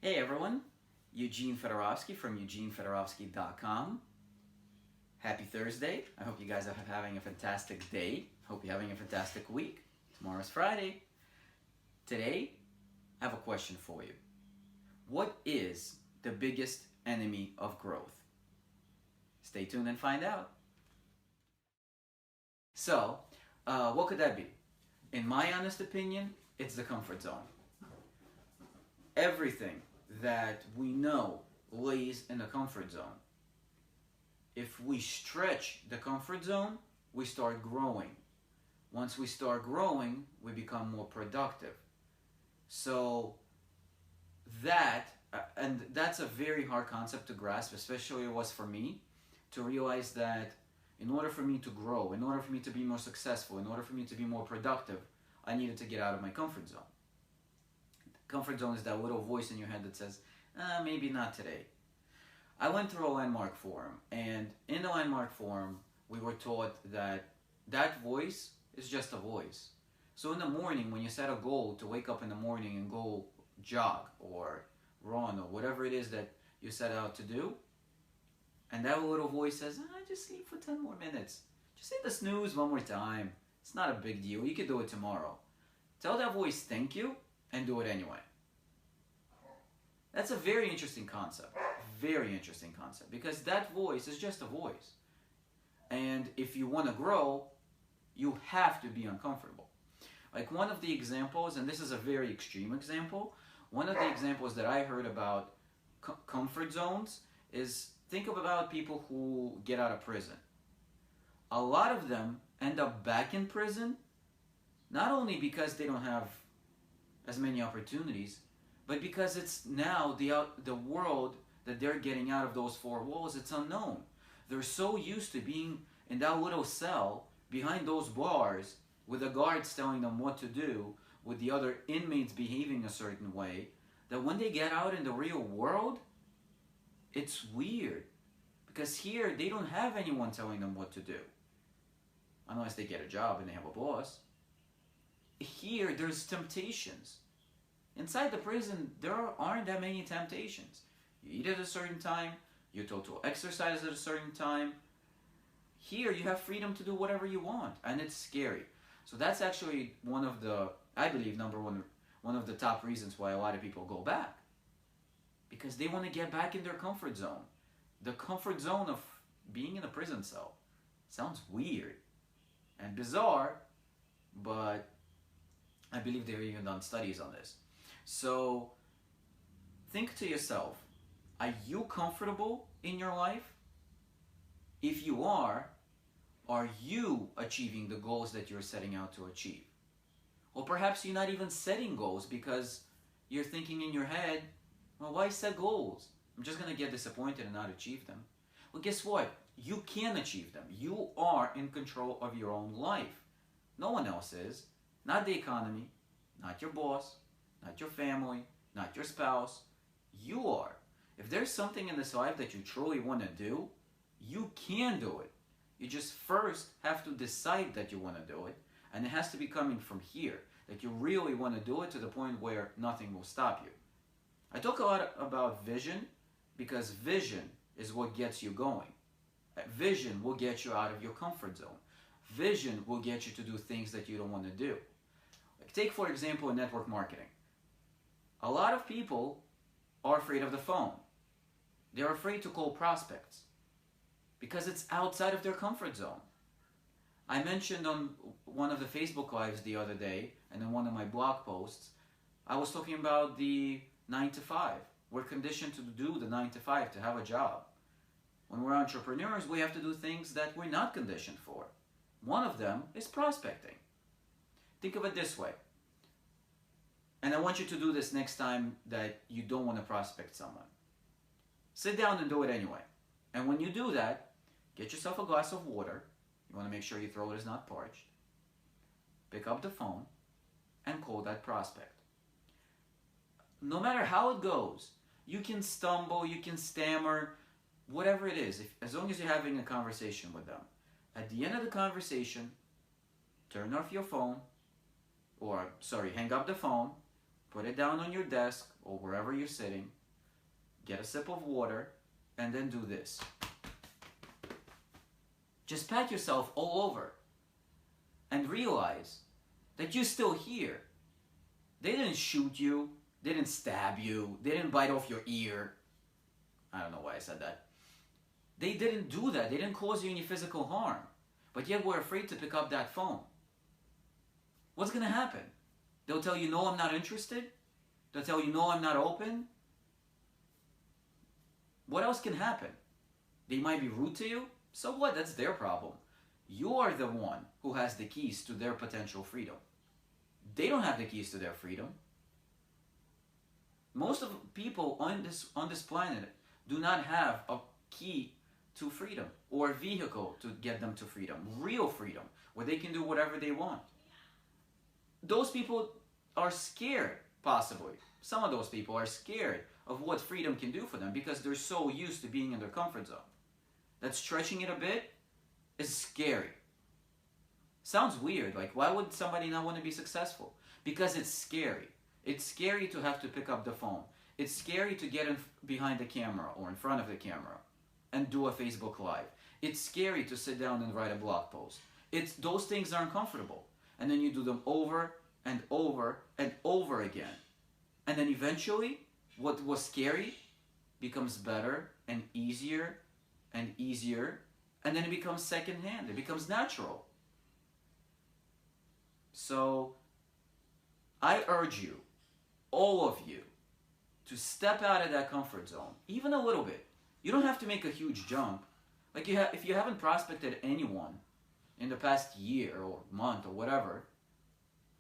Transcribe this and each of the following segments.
Hey everyone, Eugene Fedorovsky from EugeneFedorovsky.com. Happy Thursday. I hope you guys are having a fantastic day. Hope you're having a fantastic week. Tomorrow's Friday. Today, I have a question for you. What is the biggest enemy of growth? Stay tuned and find out. So, what could that be? In my honest opinion, it's the comfort zone. Everything that we know lays in the comfort zone. If we stretch the comfort zone, we start growing. Once we start growing, we become more productive. So that's a very hard concept to grasp, especially it was for me, to realize that in order for me to grow, in order for me to be more successful, in order for me to be more productive, I needed to get out of my comfort zone. Comfort zone is that little voice in your head that says, maybe not today. I went through a landmark forum, and in the landmark forum, we were taught that that voice is just a voice. So in the morning, when you set a goal to wake up in the morning and go jog or run or whatever it is that you set out to do, and that little voice says, just sleep for 10 more minutes. Just hit the snooze one more time. It's not a big deal. You can do it tomorrow. Tell that voice thank you and do it anyway. That's a very interesting concept. Very interesting concept. Because that voice is just a voice. And if you want to grow, you have to be uncomfortable. Like one of the examples, and this is a very extreme example, one of the examples that I heard about comfort zones is think about people who get out of prison. A lot of them end up back in prison, not only because they don't have as many opportunities, but because it's now the world that they're getting out of those four walls, it's unknown. They're so used to being in that little cell behind those bars with the guards telling them what to do, with the other inmates behaving a certain way, that when they get out in the real world, it's weird. Because here, they don't have anyone telling them what to do. Unless they get a job and they have a boss. Here, there's temptations. Inside the prison, there aren't that many temptations. You eat at a certain time, you're told to exercise at a certain time. Here, you have freedom to do whatever you want, and it's scary. So that's actually one of the, I believe, one of the top reasons why a lot of people go back. Because they want to get back in their comfort zone. The comfort zone of being in a prison cell. Sounds weird and bizarre, but I believe they've even done studies on this. So think to yourself, are you comfortable in your life? If you are you achieving the goals that you're setting out to achieve? Or perhaps you're not even setting goals because you're thinking in your head, well, why set goals? I'm just going to get disappointed and not achieve them. Well, guess what? You can achieve them. You are in control of your own life. No one else is. Not the economy, not your boss, not your family, not your spouse. You are. If there's something in this life that you truly want to do, you can do it. You just first have to decide that you want to do it, and it has to be coming from here, that you really want to do it to the point where nothing will stop you. I talk a lot about vision because vision is what gets you going. Vision will get you out of your comfort zone. Vision will get you to do things that you don't want to do. Like take, for example, network marketing. A lot of people are afraid of the phone. They're afraid to call prospects because it's outside of their comfort zone. I mentioned on one of the Facebook Lives the other day and in one of my blog posts, I was talking about the 9 to 5. We're conditioned to do the 9 to 5, to have a job. When we're entrepreneurs, we have to do things that we're not conditioned for. One of them is prospecting. Think of it this way. And I want you to do this next time that you don't want to prospect someone. Sit down and do it anyway. And when you do that, get yourself a glass of water. You want to make sure your throat is not parched. Pick up the phone and call that prospect. No matter how it goes, you can stumble, you can stammer, whatever it is, as long as you're having a conversation with them. At the end of the conversation, turn off your phone, hang up the phone, put it down on your desk or wherever you're sitting, get a sip of water, and then do this. Just pat yourself all over and realize that you're still here. They didn't shoot you, they didn't stab you, they didn't bite off your ear. I don't know why I said that. They didn't do that. They didn't cause you any physical harm. But yet we're afraid to pick up that phone. What's going to happen? They'll tell you, no, I'm not interested. They'll tell you, no, I'm not open. What else can happen? They might be rude to you. So what? That's their problem. You're the one who has the keys to their potential freedom. They don't have the keys to their freedom. Most of the people on this planet do not have a key to freedom or a vehicle to get them to freedom, real freedom, where they can do whatever they want. Those people are scared, possibly. Some of those people are scared of what freedom can do for them because they're so used to being in their comfort zone. That stretching it a bit is scary. Sounds weird, like why would somebody not want to be successful? Because it's scary. It's scary to have to pick up the phone. It's scary to get behind the camera or in front of the camera and do a Facebook Live. It's scary to sit down and write a blog post. Those things are uncomfortable. And then you do them over and over and over again. And then eventually, what was scary becomes better and easier and easier. And then it becomes secondhand. It becomes natural. So, I urge you, all of you, to step out of that comfort zone, even a little bit. You don't have to make a huge jump. Like if you haven't prospected anyone in the past year or month or whatever,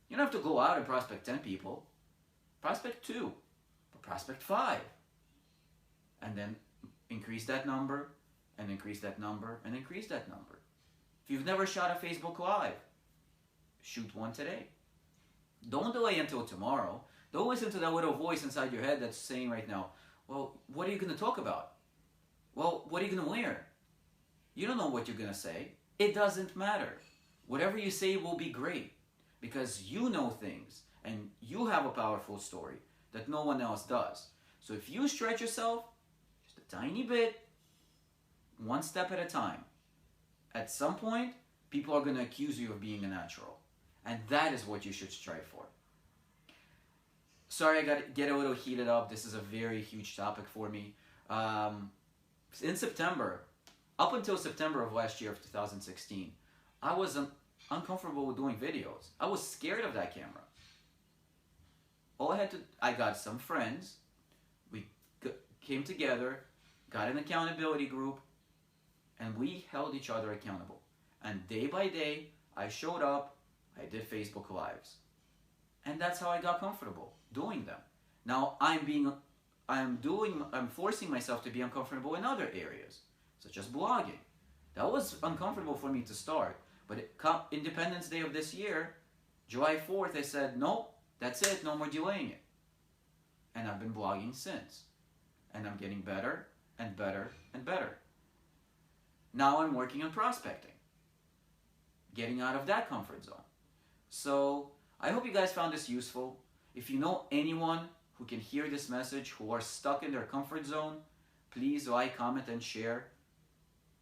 you don't have to go out and prospect 10 people. Prospect 2, but prospect 5. And then increase that number, and increase that number, and increase that number. If you've never shot a Facebook Live, shoot one today. Don't delay until tomorrow. Don't listen to that little voice inside your head that's saying right now, well, what are you going to talk about? Well, what are you going to wear? You don't know what you're going to say. It doesn't matter. Whatever you say will be great because you know things and you have a powerful story that no one else does. So if you stretch yourself just a tiny bit, one step at a time, at some point, people are going to accuse you of being a natural. And that is what you should strive for. Sorry, I got to get a little heated up. This is a very huge topic for me. In September, up until September of last year of 2016, I was uncomfortable with doing videos. I was scared of that camera. I got some friends. We came together, got an accountability group, and we held each other accountable. And day by day, I showed up. I did Facebook Lives. And that's how I got comfortable doing them. Now I'm forcing myself to be uncomfortable in other areas, such as blogging. That was uncomfortable for me to start, but Independence Day of this year, July 4th, I said, nope, that's it, no more delaying it. And I've been blogging since. And I'm getting better and better and better. Now I'm working on prospecting, getting out of that comfort zone. So I hope you guys found this useful. If you know anyone who can hear this message, who are stuck in their comfort zone, please like, comment, and share.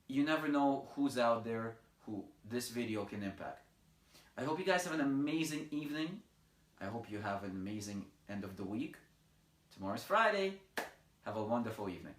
You never know who's out there who this video can impact. I hope you guys have an amazing evening. I hope you have an amazing end of the week. Tomorrow's Friday. Have a wonderful evening.